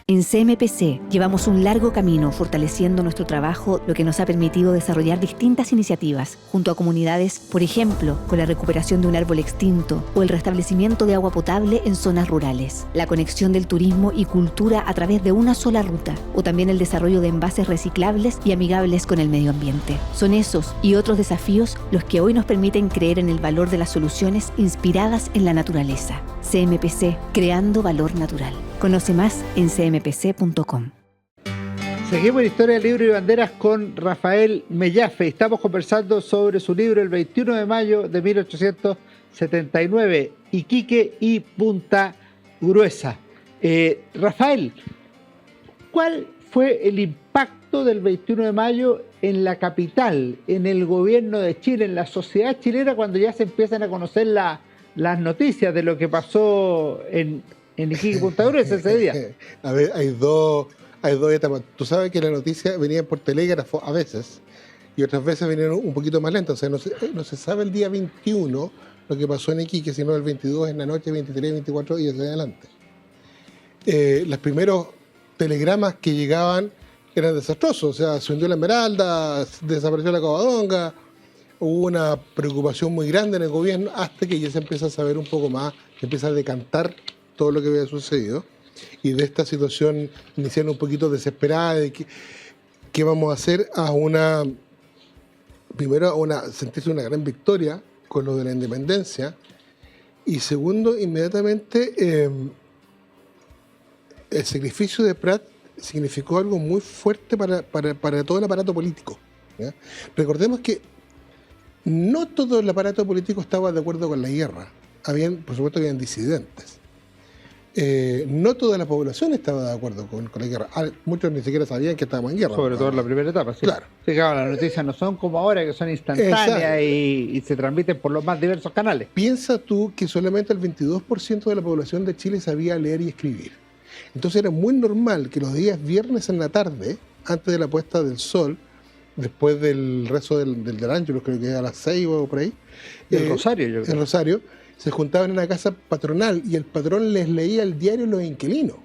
En CMPC llevamos un largo camino fortaleciendo nuestro trabajo, lo que nos ha permitido desarrollar distintas iniciativas junto a comunidades, por ejemplo, con la recuperación de un árbol extinto o el restablecimiento de agua potable en zonas rurales, la conexión del turismo y cultura a través de una sola ruta, o también el desarrollo de envases reciclables y amigables con el medio ambiente. Son esos y otros desafíos los que hoy nos permiten creer en el valor de las soluciones inspiradas en la naturaleza. CMPC, creando valor natural. Conoce más en cmpc.com. Seguimos en Historia, Libro y Banderas con Rafael Mellafe. Estamos conversando sobre su libro El 21 de mayo de 1879, Iquique y Punta Gruesa. Rafael, ¿cuál fue el impacto del 21 de mayo en la capital, en el gobierno de Chile, en la sociedad chilena, cuando ya se empiezan a conocer las noticias de lo que pasó en Iquique y Punta Gruesa ese día? A ver, hay dos etapas. Tú sabes que la noticia venía por telégrafo a veces y otras veces venían un poquito más lentas. O sea, no se sabe el día 21 lo que pasó en Iquique, sino el 22 en la noche, 23, 24 y hacia adelante. Los primeros telegramas que llegaban eran desastrosos. O sea, se hundió la Esmeralda, desapareció la Covadonga, hubo una preocupación muy grande en el gobierno hasta que ya se empieza a saber un poco más, se empieza a decantar todo lo que había sucedido, y de esta situación iniciaron un poquito desesperada de qué vamos a hacer, primero sentirse una gran victoria con lo de la independencia, y segundo, inmediatamente el sacrificio de Prat significó algo muy fuerte para todo el aparato político, ¿ya? Recordemos que no todo el aparato político estaba de acuerdo con la guerra, por supuesto habían disidentes. No toda la población estaba de acuerdo con la guerra. Muchos ni siquiera sabían que estábamos en guerra. Sobre todo en la primera etapa, sí. Claro. Sí, claro, las noticias no son como ahora, que son instantáneas y se transmiten por los más diversos canales. Piensa tú que solamente el 22% de la población de Chile sabía leer y escribir. Entonces era muy normal que los días viernes en la tarde, antes de la puesta del sol, después del rezo del Ángelus, creo que era a las 6 o por ahí. El Rosario, yo creo. El Rosario. Se juntaban en una casa patronal y el patrón les leía el diario a los inquilinos.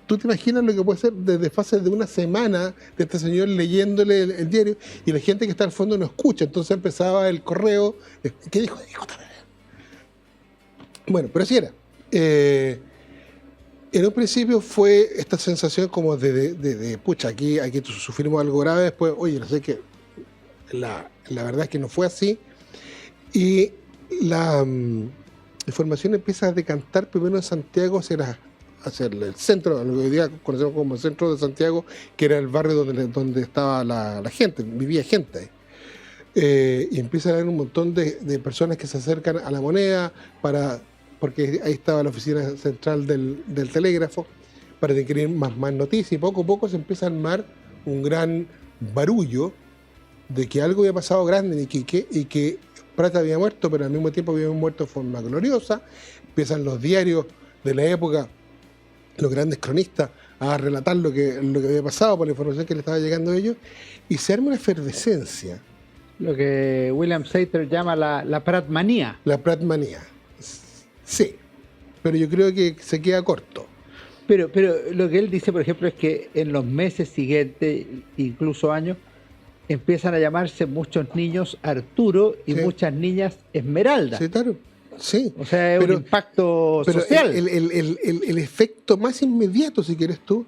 ¿Tú te imaginas lo que puede ser desde fase de una semana de este señor leyéndole el diario y la gente que está al fondo no escucha? Entonces empezaba el correo. ¿Qué dijo? Bueno, pero así era. En un principio fue esta sensación como de pucha, aquí sufrimos algo grave. Después, oye, no sé qué. La verdad es que no fue así. Y la información empieza a decantar primero en Santiago hacia el centro, lo que hoy día conocemos como el centro de Santiago, que era el barrio donde estaba la gente, vivía gente ahí. Y empieza a haber un montón de personas que se acercan a la moneda, porque ahí estaba la oficina central del telégrafo, para adquirir más noticias, y poco a poco se empieza a armar un gran barullo de que algo había pasado grande y que Prat había muerto, pero al mismo tiempo había muerto de forma gloriosa. Empiezan los diarios de la época, los grandes cronistas, a relatar lo que había pasado por la información que le estaba llegando a ellos, y se arma una efervescencia. Lo que William Sater llama la Pratmanía. La Pratmanía. Sí, pero yo creo que se queda corto. Pero lo que él dice, por ejemplo, es que en los meses siguientes, incluso años, empiezan a llamarse muchos niños Arturo y muchas niñas Esmeralda. Sí, claro. Sí. O sea, es un impacto social. El efecto más inmediato, si quieres tú,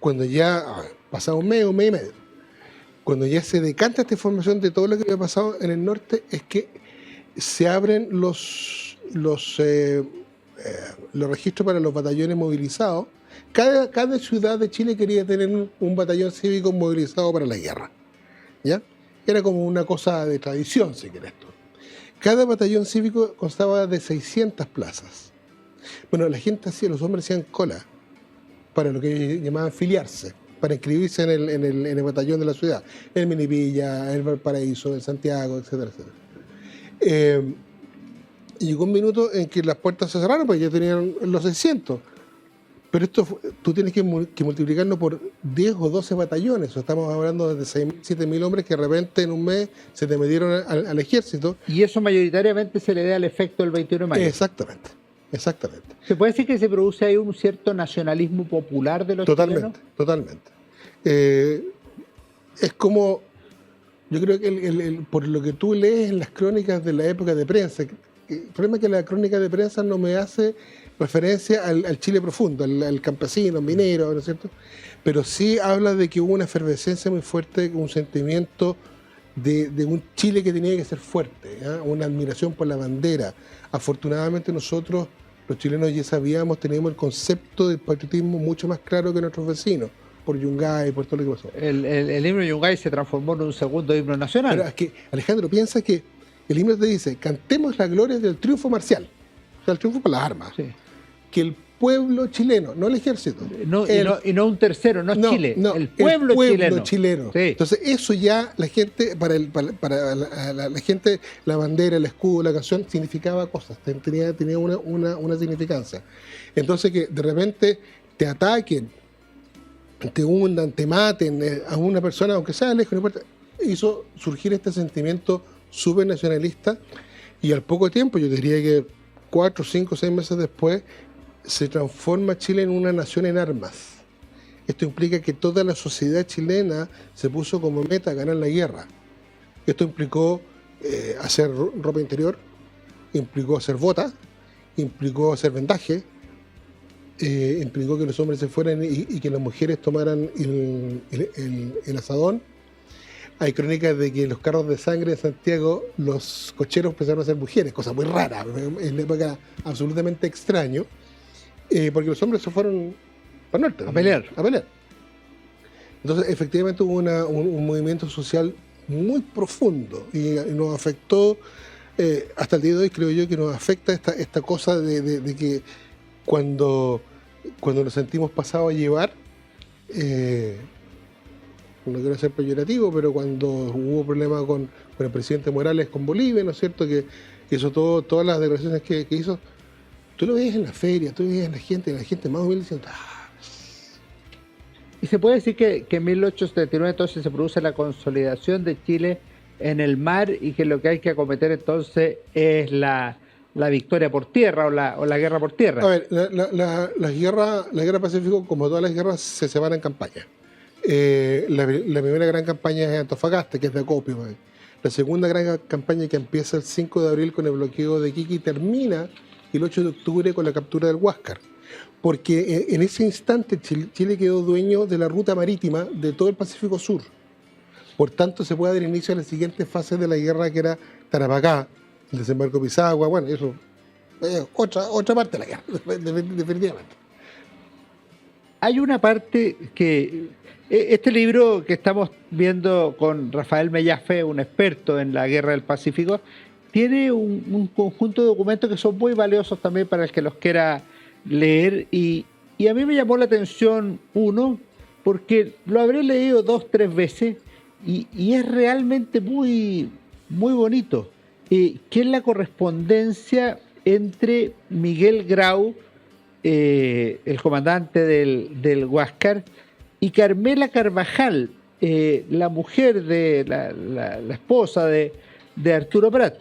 cuando ya pasado un mes y medio, cuando ya se decanta esta información de todo lo que había pasado en el norte, es que se abren los registros para los batallones movilizados. Cada ciudad de Chile quería tener un batallón cívico movilizado para la guerra, ¿ya? Era como una cosa de tradición, si quieres tú. Cada batallón cívico constaba de 600 plazas, Bueno, la gente hacía, los hombres hacían cola para lo que llamaban filiarse, para inscribirse en el batallón de la ciudad, el Melipilla, el Valparaíso, el Santiago, etcétera, etcétera. Y llegó un minuto en que las puertas se cerraron porque ya tenían los 600. Pero tú tienes que multiplicarlo por 10 o 12 batallones. O sea, estamos hablando de 6.000, 7.000 hombres que de repente en un mes se te metieron al ejército. Y eso mayoritariamente se le da al efecto del 21 de mayo. Exactamente. ¿Se puede decir que se produce ahí un cierto nacionalismo popular de los chilenos? Totalmente. Es como, yo creo que por lo que tú lees en las crónicas de la época de prensa, el problema es que la crónica de prensa no me hace referencia al Chile profundo, al campesino, al minero, ¿no es cierto? Pero sí habla de que hubo una efervescencia muy fuerte, un sentimiento de un Chile que tenía que ser fuerte, ¿eh? Una admiración por la bandera. Afortunadamente nosotros, los chilenos, ya sabíamos, teníamos el concepto del patriotismo mucho más claro que nuestros vecinos, por Yungay, por todo lo que pasó. El himno Yungay se transformó en un segundo himno nacional. Pero es que, Alejandro, piensa que el himno te dice, cantemos la gloria del triunfo marcial, o sea, el triunfo por las armas. Sí. Que el pueblo chileno, no el ejército. Y no un tercero, no Chile, el pueblo chileno. Sí. Entonces eso ya la gente, para la gente, la bandera, el escudo, la canción, significaba cosas, tenía una significancia. Entonces que de repente te ataquen, te hundan, te maten a una persona, aunque sea lejos, no importa, hizo surgir este sentimiento súper nacionalista y al poco tiempo, yo diría que 4, 5, 6 meses después, se transforma Chile en una nación en armas. Esto implica que toda la sociedad chilena se puso como meta ganar la guerra. Esto implicó hacer ropa interior, implicó hacer botas, implicó hacer vendaje, implicó que los hombres se fueran y que las mujeres tomaran el asadón. Hay crónicas de que en los carros de sangre de Santiago los cocheros empezaron a ser mujeres, cosa muy rara, en una época absolutamente extraño. Porque los hombres se fueron para el norte a pelear. Entonces, efectivamente hubo un movimiento social muy profundo y nos afectó, hasta el día de hoy creo yo que nos afecta esta cosa de que cuando nos sentimos pasados a llevar, no quiero ser peyorativo, pero cuando hubo problemas con el presidente Morales con Bolivia, ¿no es cierto?, que hizo todas las declaraciones que hizo. Tú lo ves en la feria, tú ves en la gente más humilde diciendo, Y se puede decir que en 1879 entonces se produce la consolidación de Chile en el mar y que lo que hay que acometer entonces es la victoria por tierra o la guerra por tierra. A ver, la guerra Pacífico, como todas las guerras, se separan en campañas. La primera gran campaña es Antofagasta, que es de acopio. La segunda gran campaña, que empieza el 5 de abril con el bloqueo de Iquique, termina el 8 de octubre con la captura del Huáscar. Porque en ese instante Chile quedó dueño de la ruta marítima de todo el Pacífico Sur. Por tanto, se puede dar inicio a la siguiente fase de la guerra, que era Tarapacá, el desembarco de Pisagua, bueno, eso otra parte de la guerra, definitivamente. Hay una parte que este libro que estamos viendo con Rafael Mellafe, un experto en la guerra del Pacífico, tiene un conjunto de documentos que son muy valiosos también para el que los quiera leer y a mí me llamó la atención uno porque lo habré leído 2, 3 veces y es realmente muy, muy bonito, que es la correspondencia entre Miguel Grau, el comandante del Huáscar, y Carmela Carvajal, la mujer de la esposa de Arturo Prat.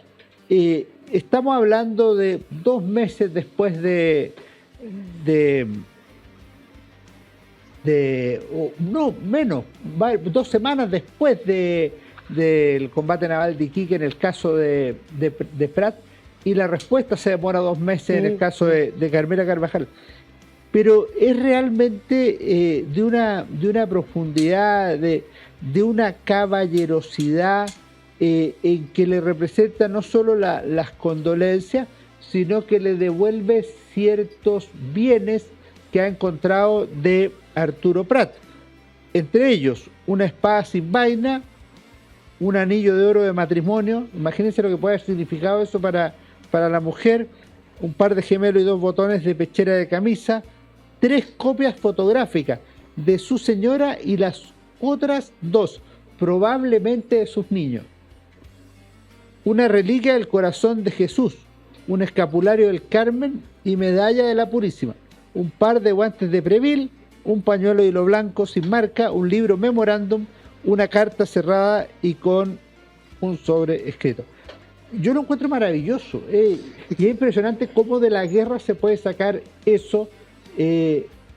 Estamos hablando de 2 meses después no, menos, 2 semanas después del combate naval de Iquique en el caso de Prat, y la respuesta se demora 2 meses en el caso de Carmela Carvajal. Pero es realmente de una profundidad, de una caballerosidad en que le representa no solo las condolencias, sino que le devuelve ciertos bienes que ha encontrado de Arturo Prat. Entre ellos, una espada sin vaina, un anillo de oro de matrimonio. Imagínense lo que puede haber significado eso para la mujer. un par de gemelos y 2 botones de pechera de camisa, 3 copias fotográficas de su señora y las otras 2, probablemente de sus niños. Una reliquia del corazón de Jesús, un escapulario del Carmen y medalla de la Purísima, un par de guantes de Preville, un pañuelo de hilo blanco sin marca, un libro memorándum, una carta cerrada y con un sobre escrito. Yo lo encuentro maravilloso, y es impresionante cómo de la guerra se puede sacar eso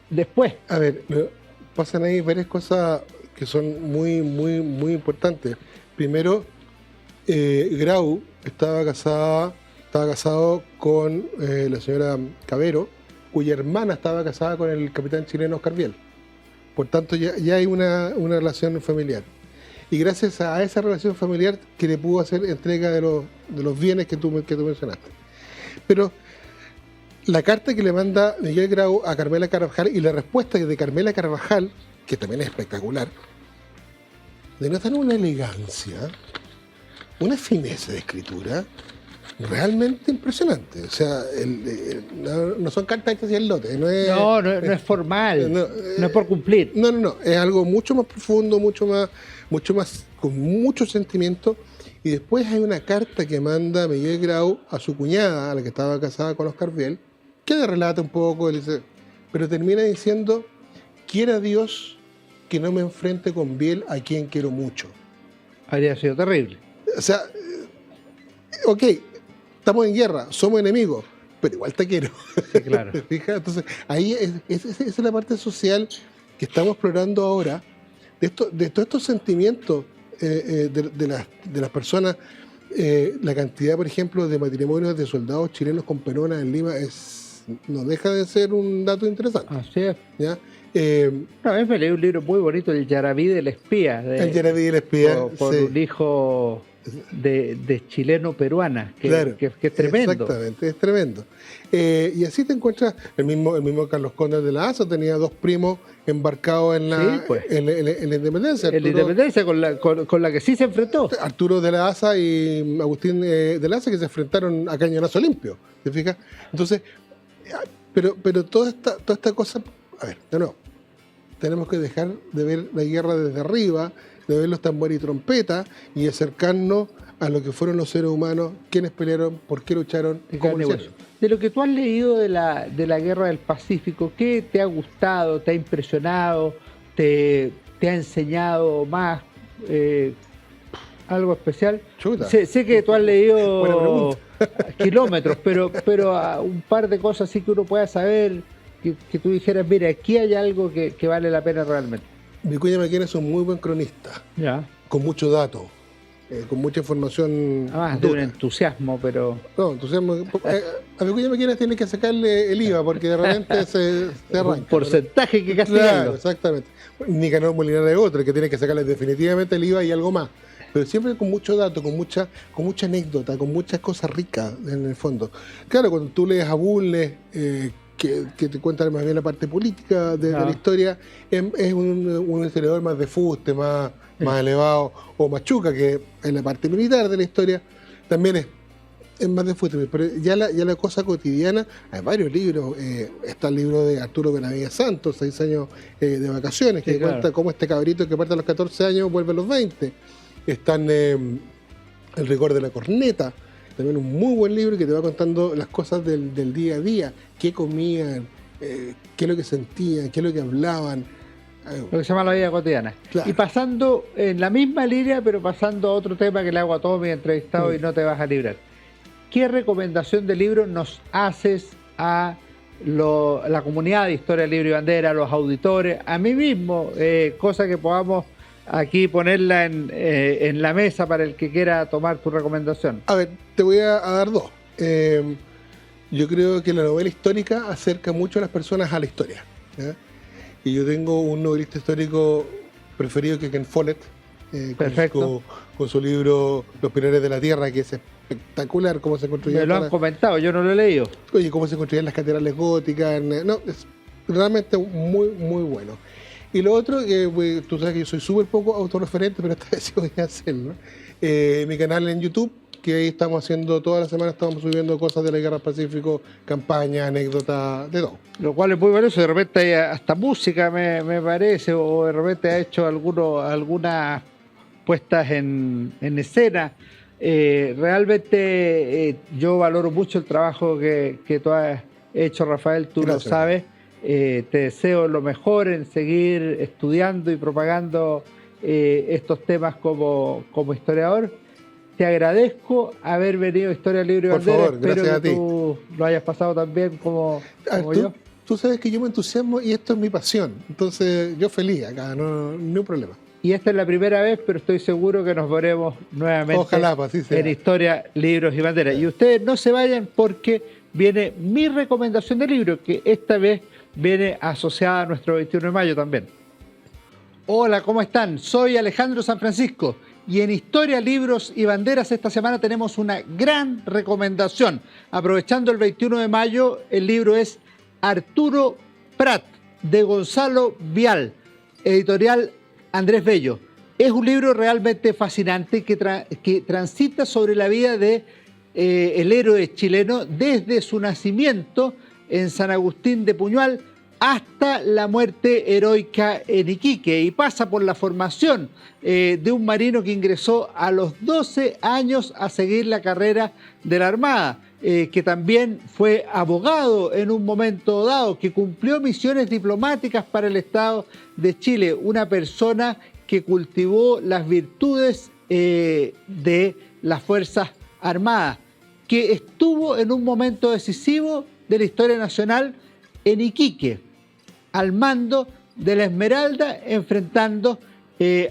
después. A ver, pasan ahí varias cosas que son muy, muy, muy importantes. Primero, Grau estaba casado con la señora Cavero, cuya hermana estaba casada con el capitán chileno Oscar Biel. Por tanto, ya hay una relación familiar. Y gracias a esa relación familiar que le pudo hacer entrega de los bienes que tú mencionaste. Pero la carta que le manda Miguel Grau a Carmela Carvajal y la respuesta de Carmela Carvajal, que también es espectacular, denotan una elegancia, una fineza de escritura realmente impresionante. O sea, no son cartas hechas y el lote. No es formal, no es por cumplir. No, es algo mucho más profundo, mucho más, con mucho sentimiento. Y después hay una carta que manda Miguel Grau a su cuñada, a la que estaba casada con Oscar Biel, que le relata un poco, pero termina diciendo: quiera Dios que no me enfrente con Biel, a quien quiero mucho. Habría sido terrible. O sea, ok, estamos en guerra, somos enemigos, pero igual te quiero. Sí, claro. ¿Fija? Entonces, ahí esa es la parte social que estamos explorando ahora, de todos estos sentimientos de las personas. La cantidad, por ejemplo, de matrimonios de soldados chilenos con peronas en Lima no deja de ser un dato interesante. Así es. ¿Ya? Una vez me leí un libro muy bonito, El Yaraví del Espía. El Yaraví del Espía. Por sí. un hijo de chileno-peruana, Claro, que es tremendo. Exactamente, es tremendo. Y así te encuentras, el mismo Carlos Conde de la Asa tenía 2 primos embarcados en la Independencia. En la Independencia, con la que sí se enfrentó. Arturo de la Asa y Agustín de la Asa, que se enfrentaron a cañonazo limpio, ¿te fijas? Entonces, pero toda esta cosa, a ver, de nuevo, tenemos que dejar de ver la guerra desde arriba, de ver los tambores y trompetas y acercarnos a lo que fueron los seres humanos, quiénes pelearon, por qué lucharon, cómo lo hicieron. De lo que tú has leído de la Guerra del Pacífico, ¿qué te ha gustado, te ha impresionado, te ha enseñado más? ¿Algo especial? Sé que tú has leído kilómetros, pero un par de cosas así que uno pueda saber, que tú dijeras, mira, aquí hay algo que vale la pena realmente. Vicuña Maquena es un muy buen cronista, con mucho dato, con mucha información. Además de un entusiasmo, pero... No, entusiasmo. A Vicuña Maquena tiene que sacarle el IVA porque de repente se arranca. Un porcentaje que casi claro, exactamente. Nicanor Molinar de otro, que tiene que sacarle definitivamente el IVA y algo más. Pero siempre con mucho dato, con mucha anécdota, con muchas cosas ricas en el fondo. Claro, cuando tú lees a Bulnes, que te cuenta más bien la parte política de la historia, es un historiador más de fuste, más elevado, o Machuca, que en la parte militar de la historia también es más de fuste. Pero ya la cosa cotidiana, hay varios libros. Está el libro de Arturo Benavides Santos, 6 años de vacaciones, que cuenta cómo este cabrito que parte a los 14 años vuelve a los 20. Están El rigor de la corneta, también un muy buen libro que te va contando las cosas del día a día, qué comían, qué es lo que sentían, qué es lo que hablaban. Lo que se llama la vida cotidiana. Claro. Y pasando en la misma línea, pero pasando a otro tema que le hago a todos mis entrevistados y no te vas a librar. ¿Qué recomendación de libro nos haces a la comunidad de Historia Libre y Bandera, a los auditores, a mí mismo, cosa que podamos aquí ponerla en la mesa para el que quiera tomar tu recomendación? A ver, te voy a dar 2. Yo creo que la novela histórica acerca mucho a las personas a la historia, ¿ya? Y yo tengo un novelista histórico preferido que es Ken Follett, con su libro Los Pilares de la Tierra, que es espectacular cómo se construyeron. Me lo han comentado, yo no lo he leído. Oye, cómo se construían las catedrales góticas. No, es realmente muy, muy bueno. Y lo otro, tú sabes que yo soy súper poco autorreferente, pero esta vez sí voy a hacerlo. Mi canal en YouTube, que ahí estamos haciendo, toda la semana estamos subiendo cosas de la Guerra del Pacífico, campaña, anécdotas, de todo. Lo cual es muy valioso. De repente hay hasta música, me parece, o de repente ha hecho algunas puestas en escena. Realmente yo valoro mucho el trabajo que tú has hecho, Rafael, tú Gracias. lo sabes. Te deseo lo mejor en seguir estudiando y propagando estos temas como historiador. Te agradezco haber venido a Historia, Libro y Por Bandera. favor, Espero gracias a que ti. tú lo hayas pasado tan bien como yo. Tú sabes que yo me entusiasmo y esto es mi pasión. Entonces, yo feliz acá, no, ni un problema. Y esta es la primera vez, pero estoy seguro que nos veremos nuevamente. Ojalá, pues, así sea. En Historia, Libros y Banderas. Y ustedes no se vayan porque viene mi recomendación de libro, que esta vez viene asociada a nuestro 21 de mayo también. Hola, ¿cómo están? Soy Alejandro San Francisco y en Historia, Libros y Banderas esta semana tenemos una gran recomendación. Aprovechando el 21 de mayo, el libro es Arturo Prat, de Gonzalo Vial, editorial Andrés Bello. Es un libro realmente fascinante que transita sobre la vida de el héroe chileno desde su nacimiento en San Agustín de Puñal hasta la muerte heroica en Iquique, y pasa por la formación de un marino que ingresó a los 12 años a seguir la carrera de la Armada, que también fue abogado en un momento dado, que cumplió misiones diplomáticas para el Estado de Chile, una persona que cultivó las virtudes de las Fuerzas Armadas, que estuvo en un momento decisivo de la historia nacional en Iquique, al mando de la Esmeralda, enfrentando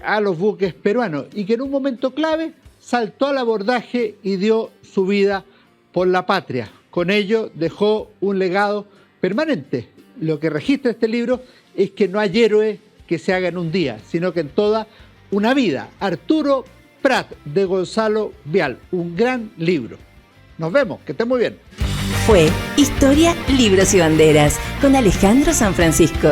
a los buques peruanos, y que en un momento clave saltó al abordaje y dio su vida por la patria. Con ello dejó un legado permanente. Lo que registra este libro es que no hay héroe que se haga en un día, sino que en toda una vida. Arturo Prat, de Gonzalo Vial, un gran libro. Nos vemos, que estén muy bien. Fue Historia, Libros y Banderas con Alejandro San Francisco.